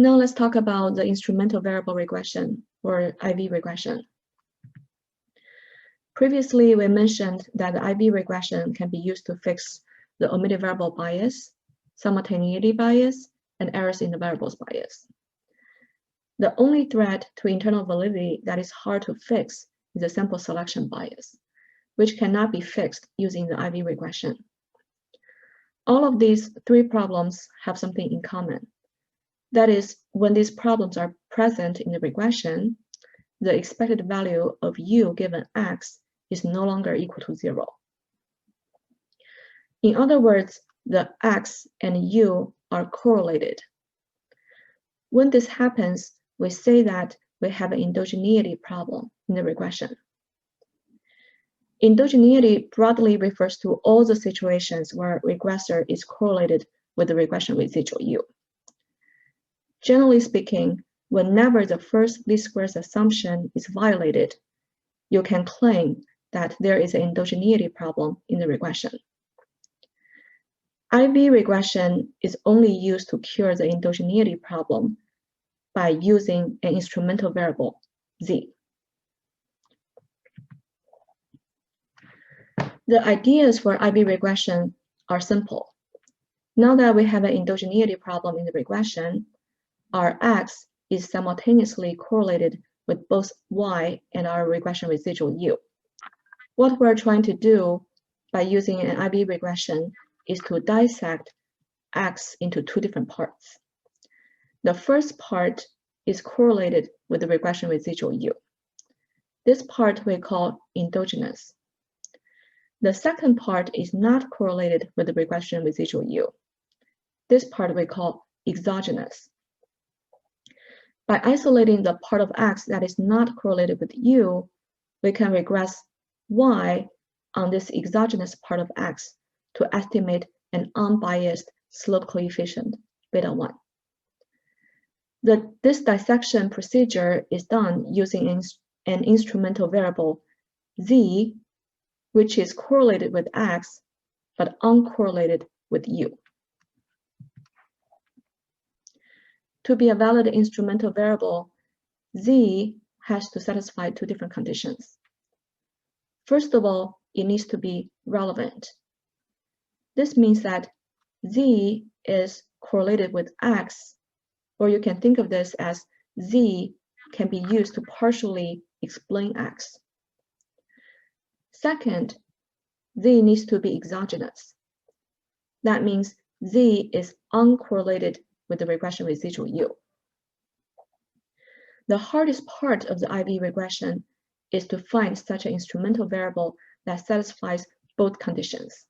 Now let's talk about the instrumental variable regression, or IV regression. Previously, we mentioned that the IV regression can be used to fix the omitted variable bias, simultaneity bias, and errors in the variables bias. The only threat to internal validity that is hard to fix is the sample selection bias, which cannot be fixed using the IV regression. All of these three problems have something in common. That is, when these problems are present in the regression, the expected value of u given x is no longer equal to 0. In other words, the x and u are correlated. When this happens, we say that we have an endogeneity problem in the regression. Endogeneity broadly refers to all the situations where regressor is correlated with the regression residual u. Generally speaking, whenever the first least squares assumption is violated, you can claim that there is an endogeneity problem in the regression. IV regression is only used to cure the endogeneity problem by using an instrumental variable, z. The ideas for IV regression are simple. Now that we have an endogeneity problem in the regression, our x is simultaneously correlated with both y and our regression residual u. What we're trying to do by using an IV regression is to dissect x into two different parts. The first part is correlated with the regression residual u. This part we call endogenous. The second part is not correlated with the regression residual u. This part we call exogenous. By isolating the part of x that is not correlated with u, we can regress y on this exogenous part of x to estimate an unbiased slope coefficient, beta 1. This dissection procedure is done using an instrumental variable, z, which is correlated with x, but uncorrelated with u. To be a valid instrumental variable, z has to satisfy two different conditions. First of all, it needs to be relevant. This means that z is correlated with x, or you can think of this as z can be used to partially explain x. Second, z needs to be exogenous. That means z is uncorrelated with the regression residual u. The hardest part of the IV regression is to find such an instrumental variable that satisfies both conditions.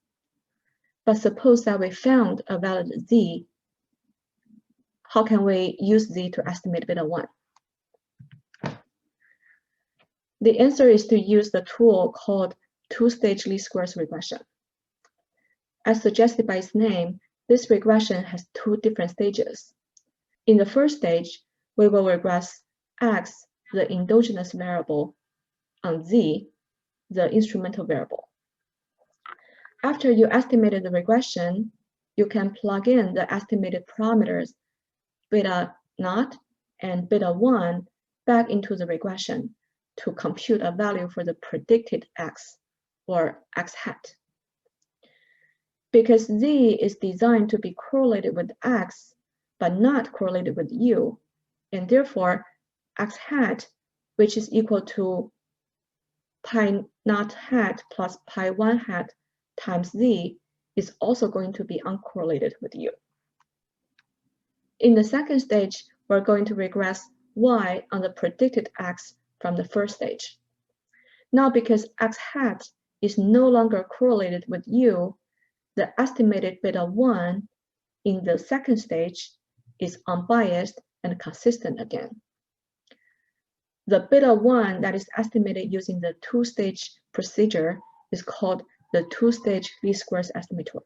But suppose that we found a valid z, how can we use z to estimate beta 1? The answer is to use the tool called two-stage least squares regression. As suggested by its name, this regression has two different stages. In the first stage, we will regress x, the endogenous variable, on z, the instrumental variable. After you estimated the regression, you can plug in the estimated parameters beta 0 and beta 1 back into the regression to compute a value for the predicted x, or x hat. Because z is designed to be correlated with x, but not correlated with u, and therefore x hat, which is equal to pi 0 hat plus pi 1 hat times z, is also going to be uncorrelated with u. In the second stage, we're going to regress y on the predicted x from the first stage. Now, because x hat is no longer correlated with u, the estimated beta 1 in the second stage is unbiased and consistent again. The beta 1 that is estimated using the two-stage procedure is called the two-stage least squares estimator.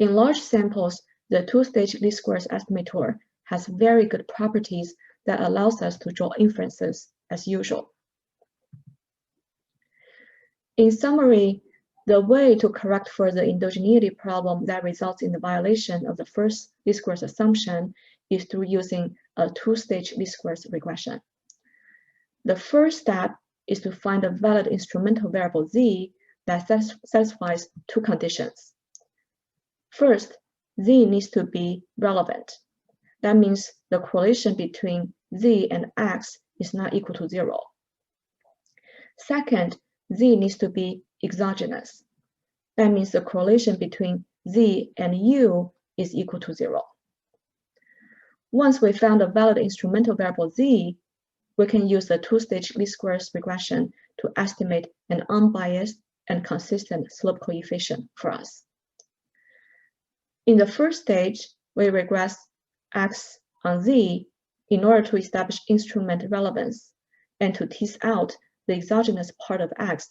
In large samples, the two-stage least squares estimator has very good properties that allows us to draw inferences as usual. In summary, the way to correct for the endogeneity problem that results in the violation of the first least squares assumption is through using a two-stage least squares regression. The first step is to find a valid instrumental variable z that satisfies two conditions. First, z needs to be relevant. That means the correlation between z and x is not equal to 0. Second, z needs to be exogenous. That means the correlation between z and u is equal to 0. Once we found a valid instrumental variable z, we can use the two-stage least squares regression to estimate an unbiased and consistent slope coefficient for us. In the first stage, we regress x on z in order to establish instrument relevance and to tease out the exogenous part of x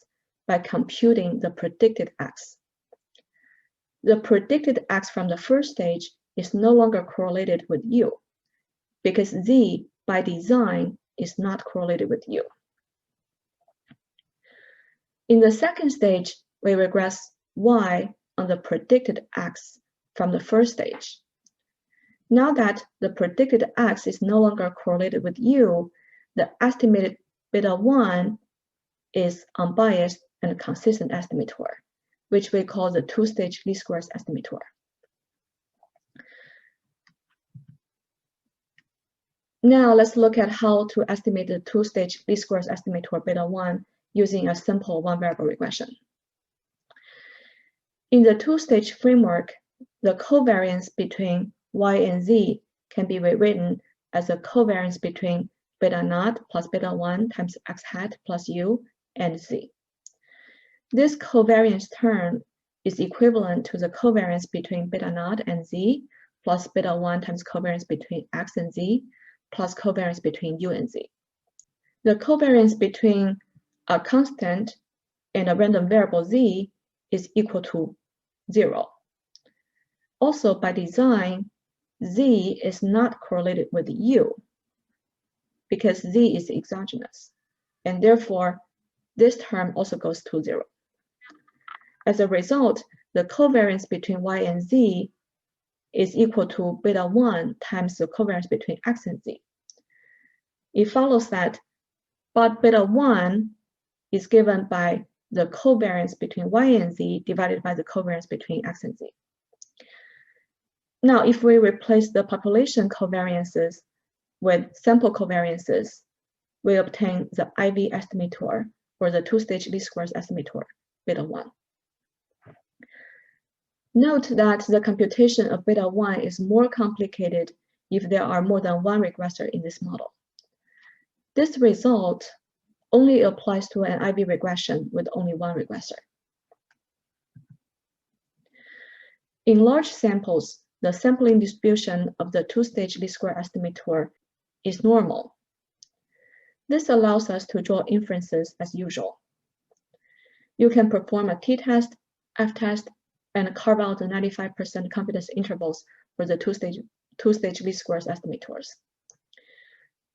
by computing the predicted x. The predicted x from the first stage is no longer correlated with u, because z, by design, is not correlated with u. In the second stage, we regress y on the predicted x from the first stage. Now that the predicted x is no longer correlated with u, the estimated beta 1 is unbiased and consistent estimator, which we call the two-stage least squares estimator. Now let's look at how to estimate the two-stage least squares estimator beta 1 using a simple one-variable regression. In the two-stage framework, the covariance between y and z can be rewritten as a covariance between beta naught plus beta 1 times x hat plus u and z. This covariance term is equivalent to the covariance between beta naught and z plus beta 1 times covariance between x and z plus covariance between u and z. The covariance between a constant and a random variable z is equal to 0. Also, by design, z is not correlated with u because z is exogenous, and therefore this term also goes to 0. As a result, the covariance between y and z is equal to beta 1 times the covariance between x and z. It follows that but beta 1 is given by the covariance between y and z divided by the covariance between x and z. Now, if we replace the population covariances with sample covariances, we obtain the IV estimator, or the two-stage least squares estimator, beta 1. Note that the computation of beta 1 is more complicated if there are more than one regressor in this model. This result only applies to an IV regression with only one regressor. In large samples, the sampling distribution of the two-stage least square estimator is normal. This allows us to draw inferences as usual. You can perform a t-test, f-test, and carve out the 95% confidence intervals for the two-stage least squares estimators.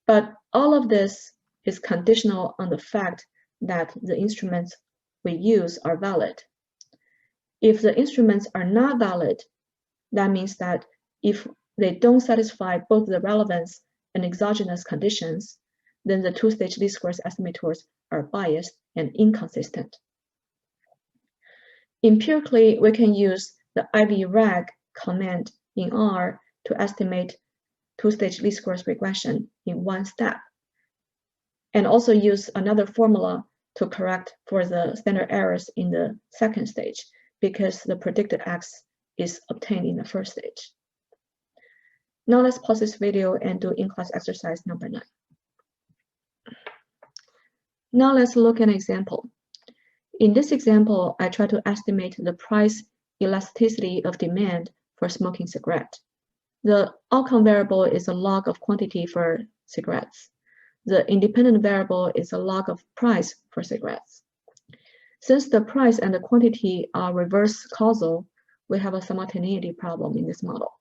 But all of this is conditional on the fact that the instruments we use are valid. If the instruments are not valid, that means that if they don't satisfy both the relevance and exogenous conditions, then the two-stage least squares estimators are biased and inconsistent. Empirically, we can use the IV Reg command in R to estimate two-stage least squares regression in one step, and also use another formula to correct for the standard errors in the second stage, because the predicted x is obtained in the first stage. Now let's pause this video and do in-class exercise number 9. Now let's look at an example. In this example, I try to estimate the price elasticity of demand for smoking cigarette. The outcome variable is a log of quantity for cigarettes. The independent variable is a log of price for cigarettes. Since the price and the quantity are reverse causal, we have a simultaneity problem in this model.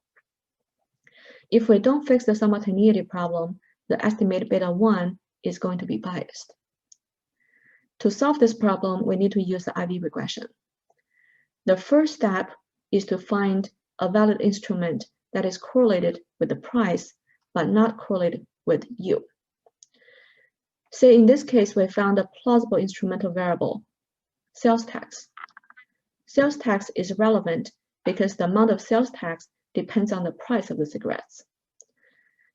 If we don't fix the simultaneity problem, the estimated beta 1 is going to be biased. To solve this problem, we need to use the IV regression. The first step is to find a valid instrument that is correlated with the price, but not correlated with you. Say in this case, we found a plausible instrumental variable, sales tax. Sales tax is relevant because the amount of sales tax depends on the price of the cigarettes.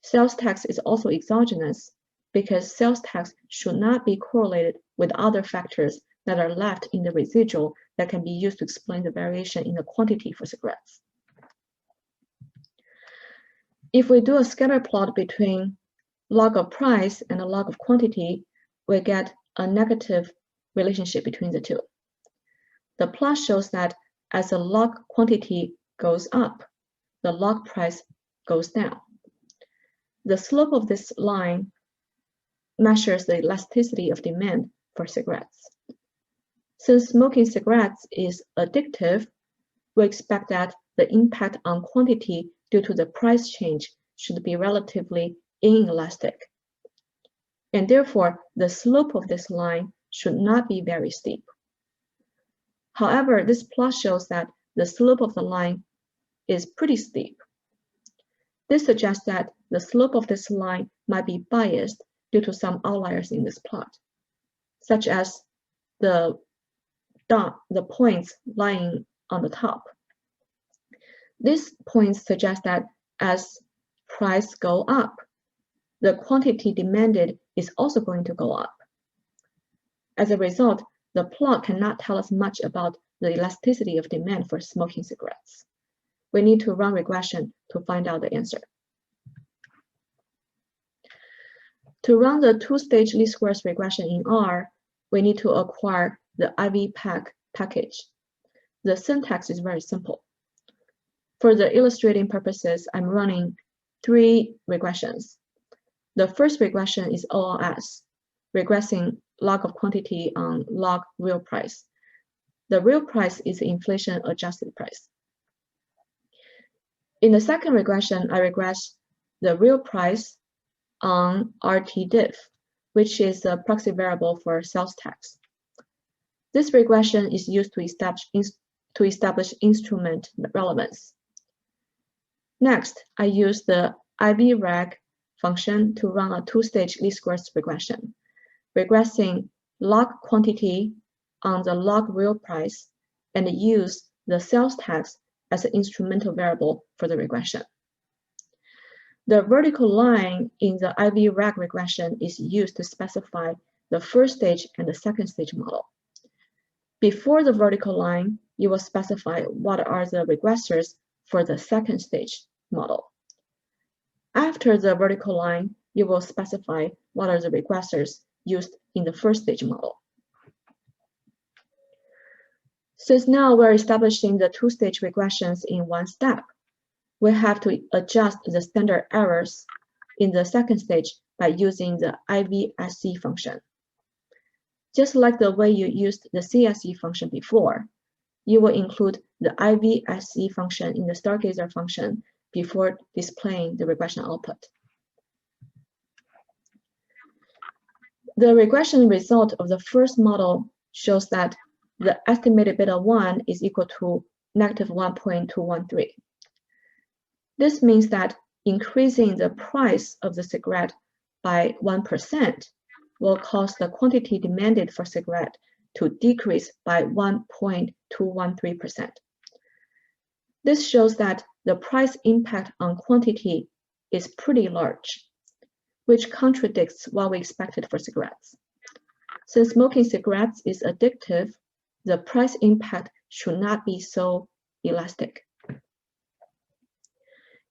Sales tax is also exogenous because sales tax should not be correlated with other factors that are left in the residual that can be used to explain the variation in the quantity for cigarettes. If we do a scatter plot between log of price and the log of quantity, we get a negative relationship between the two. The plot shows that as the log quantity goes up, the log price goes down. The slope of this line measures the elasticity of demand for cigarettes. Since smoking cigarettes is addictive, we expect that the impact on quantity due to the price change should be relatively inelastic. And therefore, the slope of this line should not be very steep. However, this plot shows that the slope of the line is pretty steep. This suggests that the slope of this line might be biased due to some outliers in this plot, such as the points lying on the top. These points suggest that as price go up, the quantity demanded is also going to go up. As a result, the plot cannot tell us much about the elasticity of demand for smoking cigarettes. We need to run regression to find out the answer. To run the two-stage least squares regression in R, we need to acquire the IV package. The syntax is very simple. For the illustrating purposes, I'm running 3 regressions. The first regression is OLS, regressing log of quantity on log real price. The real price is the inflation-adjusted price. In the second regression, I regress the real price on RT_diff, which is the proxy variable for sales tax. This regression is used to establish instrument relevance. Next, I use the IV reg function to run a two-stage least squares regression, regressing log quantity on the log real price and use the sales tax as an instrumental variable for the regression. The vertical line in the IV reg regression is used to specify the first stage and the second stage model. Before the vertical line, you will specify what are the regressors for the second stage model. After the vertical line, you will specify what are the regressors used in the first stage model. Since now we're establishing the two-stage regressions in one step, we have to adjust the standard errors in the second stage by using the IVSC function. Just like the way you used the CSE function before, you will include the IVSC function in the Stargazer function before displaying the regression output. The regression result of the first model shows that the estimated beta 1 is equal to -1.213. This means that increasing the price of the cigarette by 1% will cause the quantity demanded for cigarette to decrease by 1.213%. This shows that the price impact on quantity is pretty large, which contradicts what we expected for cigarettes. Since smoking cigarettes is addictive, the price impact should not be so elastic.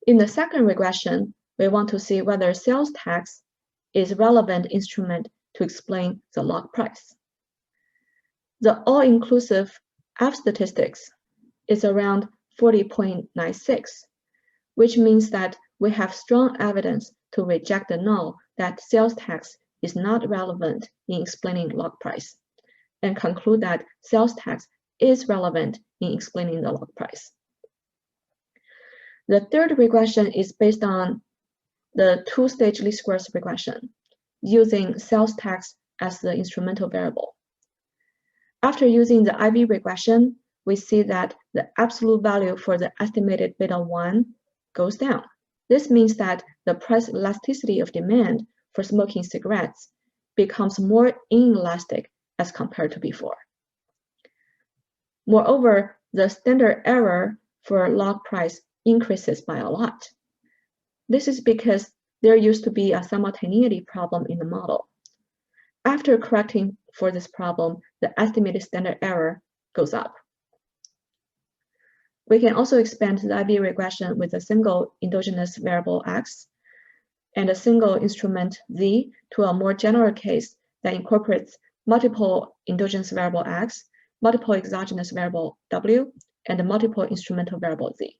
In the second regression, we want to see whether sales tax is a relevant instrument to explain the log price. The all-inclusive F statistics is around 40.96, which means that we have strong evidence to reject the null that sales tax is not relevant in explaining log price, and conclude that sales tax is relevant in explaining the log price. The third regression is based on the two-stage least squares regression, using sales tax as the instrumental variable. After using the IV regression, we see that the absolute value for the estimated beta 1 goes down. This means that the price elasticity of demand for smoking cigarettes becomes more inelastic as compared to before. Moreover, the standard error for log price increases by a lot. This is because there used to be a simultaneity problem in the model. After correcting for this problem, the estimated standard error goes up. We can also expand the IV regression with a single endogenous variable X and a single instrument Z to a more general case that incorporates multiple endogenous variable X, multiple exogenous variable W, and a multiple instrumental variable Z.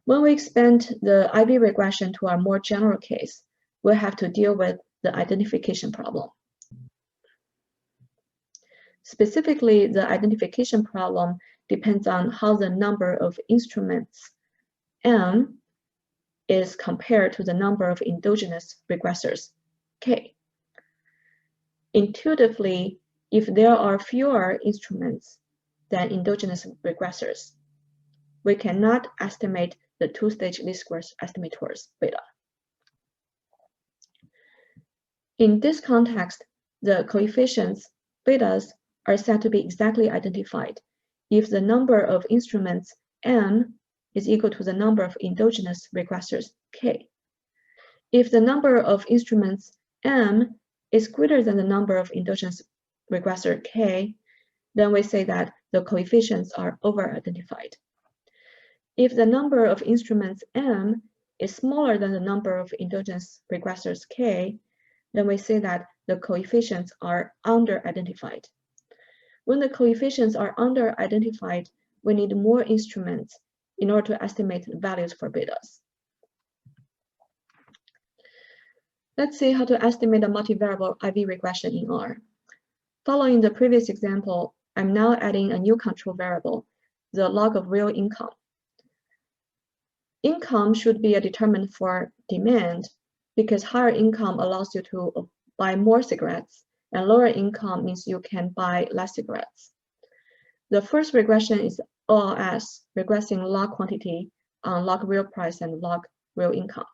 When we expand the IV regression to our more general case, we'll have to deal with the identification problem. Specifically, the identification problem depends on how the number of instruments M is compared to the number of endogenous regressors K. Intuitively, if there are fewer instruments than endogenous regressors, we cannot estimate the two-stage least squares estimators beta. In this context, the coefficients betas are said to be exactly identified if the number of instruments M is equal to the number of endogenous regressors K. If the number of instruments M is greater than the number of endogenous regressor K, then we say that the coefficients are over-identified. If the number of instruments M is smaller than the number of endogenous regressors K, then we say that the coefficients are under-identified. When the coefficients are under-identified, we need more instruments in order to estimate the values for betas. Let's see how to estimate a multivariable IV regression in R. Following the previous example, I'm now adding a new control variable, the log of real income. Income should be a determinant for demand because higher income allows you to buy more cigarettes, and lower income means you can buy less cigarettes. The first regression is OLS, regressing log quantity on log real price and log real income.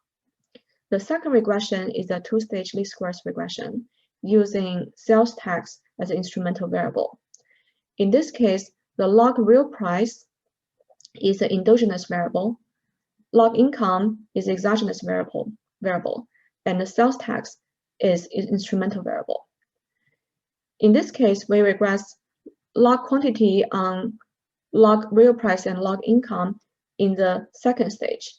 The second regression is a two-stage least squares regression using sales tax as an instrumental variable. In this case, the log real price is an endogenous variable, log income is exogenous variable, and the sales tax is an instrumental variable. In this case, we regress log quantity on log real price and log income in the second stage,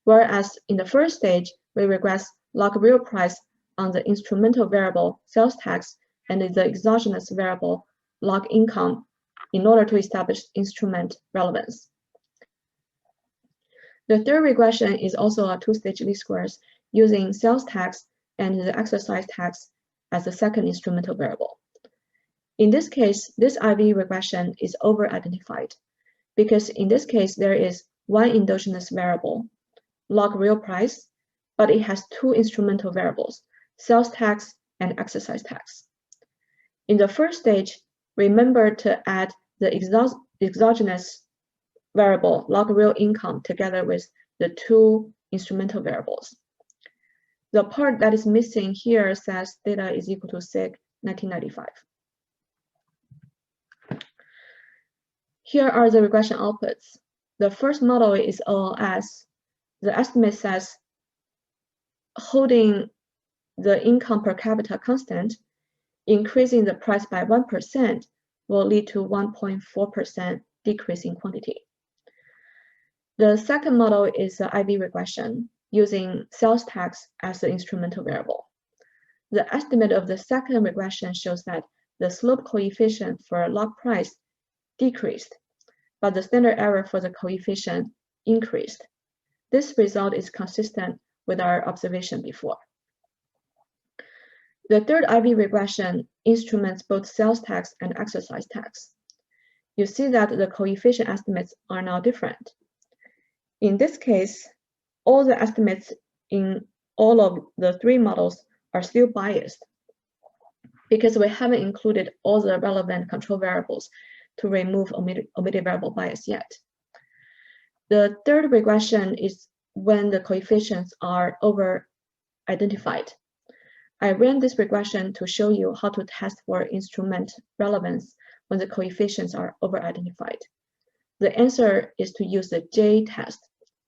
whereas in the first stage, we regress log real price on the instrumental variable sales tax and the exogenous variable log income in order to establish instrument relevance. The third regression is also a two-stage least squares using sales tax and the exercise tax as the second instrumental variable. In this case, this IV regression is over-identified because in this case, there is one endogenous variable, log real price, but it has two instrumental variables, sales tax and exercise tax. In the first stage, remember to add the exogenous variable, log real income, together with the two instrumental variables. The part that is missing here says theta is equal to sig 1995. Here are the regression outputs. The first model is OLS. The estimate says holding the income per capita constant, increasing the price by 1% will lead to 1.4% decrease in quantity. The second model is the IV regression using sales tax as the instrumental variable. The estimate of the second regression shows that the slope coefficient for log price decreased, but the standard error for the coefficient increased. This result is consistent with our observation before. The third IV regression instruments both sales tax and exercise tax. You see that the coefficient estimates are now different. In this case, all the estimates in all of the three models are still biased because we haven't included all the relevant control variables to remove omitted variable bias yet. The third regression is when the coefficients are over-identified. I ran this regression to show you how to test for instrument relevance when the coefficients are over-identified. The answer is to use the J test,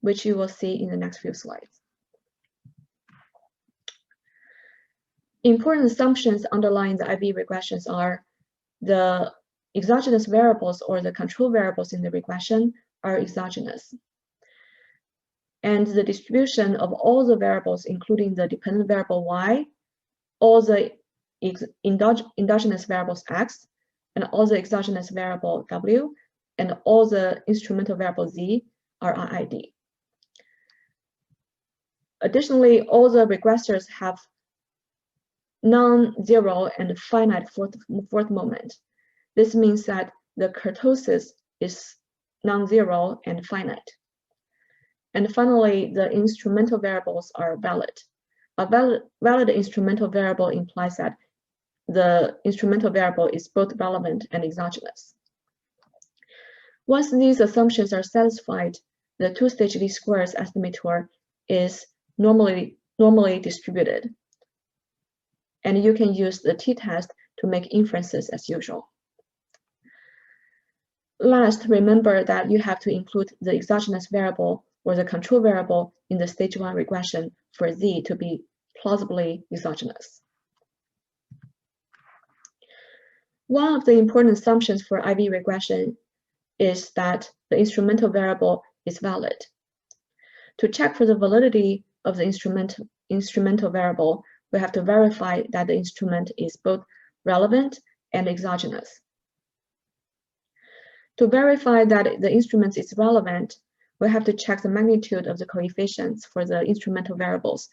which you will see in the next few slides. Important assumptions underlying the IV regressions are the exogenous variables or the control variables in the regression are exogenous. And the distribution of all the variables, including the dependent variable y, all the endogenous variables x, and all the exogenous variable w, and all the instrumental variable z are IID. Additionally, all the regressors have non-zero and finite fourth moment. This means that the kurtosis is non-zero and finite. And finally, the instrumental variables are valid. A valid instrumental variable implies that the instrumental variable is both relevant and exogenous. Once these assumptions are satisfied, the two-stage least squares estimator is normally distributed. And you can use the t-test to make inferences as usual. Last, remember that you have to include the exogenous variable or the control variable in the stage 1 regression for Z to be plausibly exogenous. One of the important assumptions for IV regression is that the instrumental variable is valid. To check for the validity of the instrumental variable, we have to verify that the instrument is both relevant and exogenous. To verify that the instrument is relevant, we have to check the magnitude of the coefficients for the instrumental variables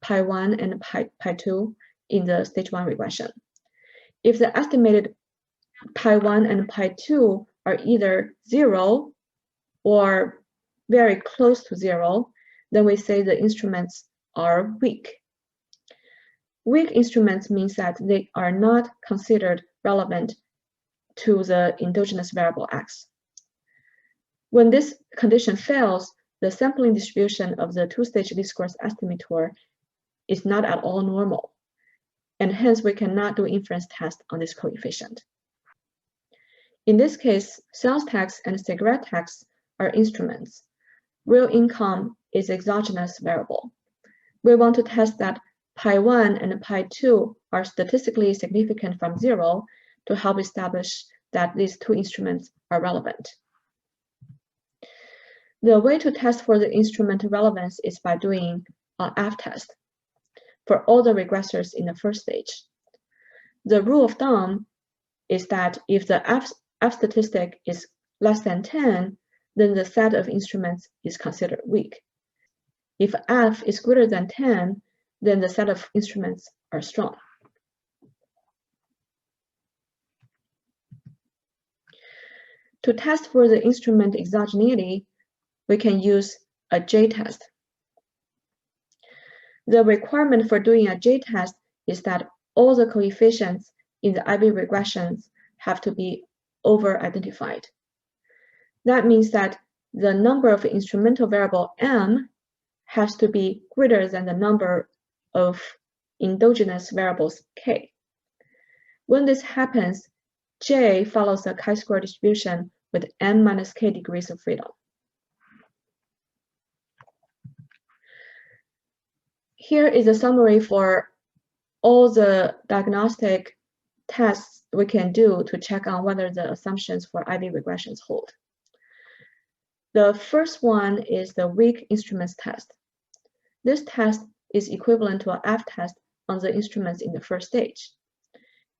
pi1 and pi2 in the stage 1 regression. If the estimated pi1 and pi2 are either 0 or very close to 0, then we say the instruments are weak. Weak instruments means that they are not considered relevant to the endogenous variable x. When this condition fails, the sampling distribution of the two-stage least squares estimator is not at all normal, and hence we cannot do inference test on this coefficient. In this case, sales tax and cigarette tax are instruments. Real income is exogenous variable. We want to test that pi1 and pi2 are statistically significant from 0 to help establish that these two instruments are relevant. The way to test for the instrument relevance is by doing an F test for all the regressors in the first stage. The rule of thumb is that if the F statistic is less than 10, then the set of instruments is considered weak. If F is greater than 10, then the set of instruments are strong. To test for the instrument exogeneity, we can use a J test. The requirement for doing a J test is that all the coefficients in the IV regressions have to be over-identified. That means that the number of instrumental variable M has to be greater than the number of endogenous variables K. When this happens, J follows the chi-square distribution with M minus K degrees of freedom. Here is a summary for all the diagnostic tests we can do to check on whether the assumptions for IV regressions hold. The first one is the weak instruments test. This test is equivalent to an F test on the instruments in the first stage.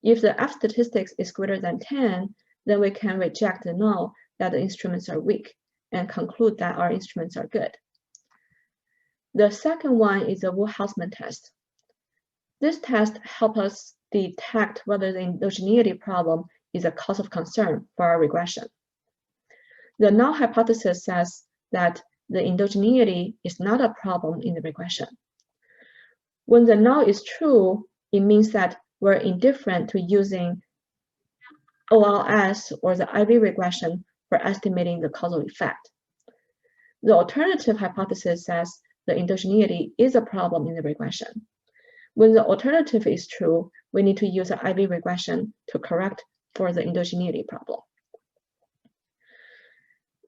If the F statistics is greater than 10, then we can reject the null that the instruments are weak and conclude that our instruments are good. The second one is the Wu-Hausman test. This test helps us detect whether the endogeneity problem is a cause of concern for our regression. The null hypothesis says that the endogeneity is not a problem in the regression. When the null is true, it means that we're indifferent to using OLS or the IV regression for estimating the causal effect. The alternative hypothesis says the endogeneity is a problem in the regression. When the alternative is true, we need to use an IV regression to correct for the endogeneity problem.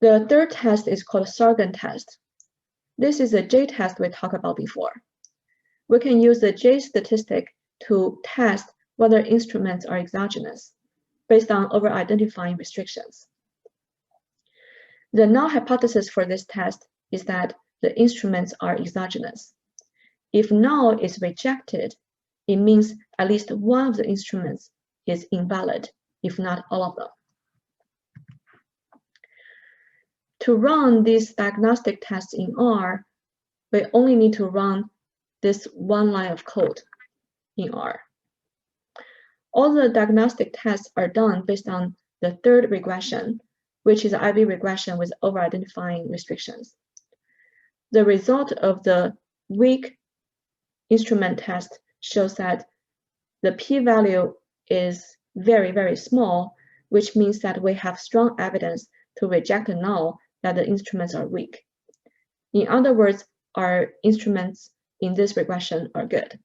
The third test is called Sargan test. This is a J test we talked about before. We can use the J statistic to test whether instruments are exogenous based on over-identifying restrictions. The null hypothesis for this test is that the instruments are exogenous. If null is rejected, it means at least one of the instruments is invalid, if not all of them. To run these diagnostic tests in R, we only need to run this one line of code in R. All the diagnostic tests are done based on the third regression, which is IV regression with over-identifying restrictions. The result of the weak instrument test shows that the p-value is very, very small, which means that we have strong evidence to reject the null that the instruments are weak. In other words, our instruments in this regression are good.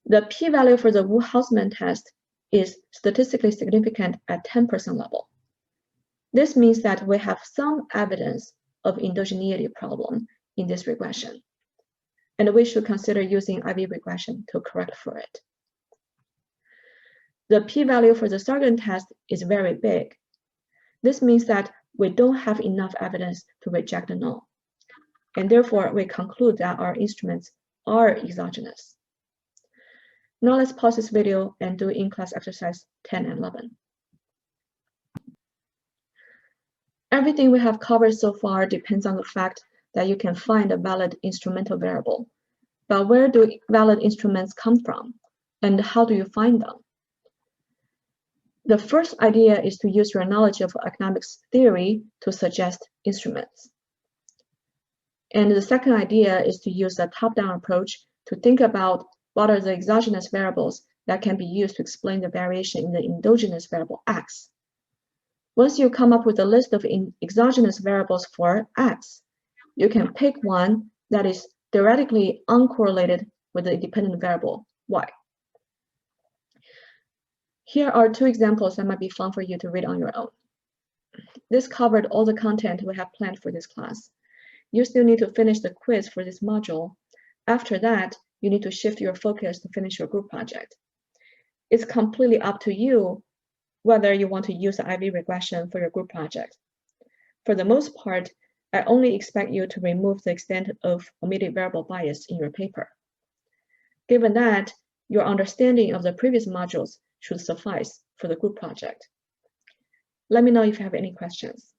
The p-value for the Wu-Hausman test is statistically significant at 10% level. This means that we have some evidence of endogeneity problem in this regression, and we should consider using IV regression to correct for it. The p-value for the Sargan test is very big. This means that we don't have enough evidence to reject the null, and therefore we conclude that our instruments are exogenous. Now let's pause this video and do in-class exercise 10 and 11. Everything we have covered so far depends on the fact that you can find a valid instrumental variable. But where do valid instruments come from, and how do you find them? The first idea is to use your knowledge of economics theory to suggest instruments. And the second idea is to use a top-down approach to think about what are the exogenous variables that can be used to explain the variation in the endogenous variable x. Once you come up with a list of exogenous variables for x, you can pick one that is theoretically uncorrelated with the dependent variable y. Here are two examples that might be fun for you to read on your own. This covered all the content we have planned for this class. You still need to finish the quiz for this module. After that, you need to shift your focus to finish your group project. It's completely up to you whether you want to use the IV regression for your group project. For the most part, I only expect you to remove the extent of omitted variable bias in your paper. Given that, your understanding of the previous modules should suffice for the group project. Let me know if you have any questions.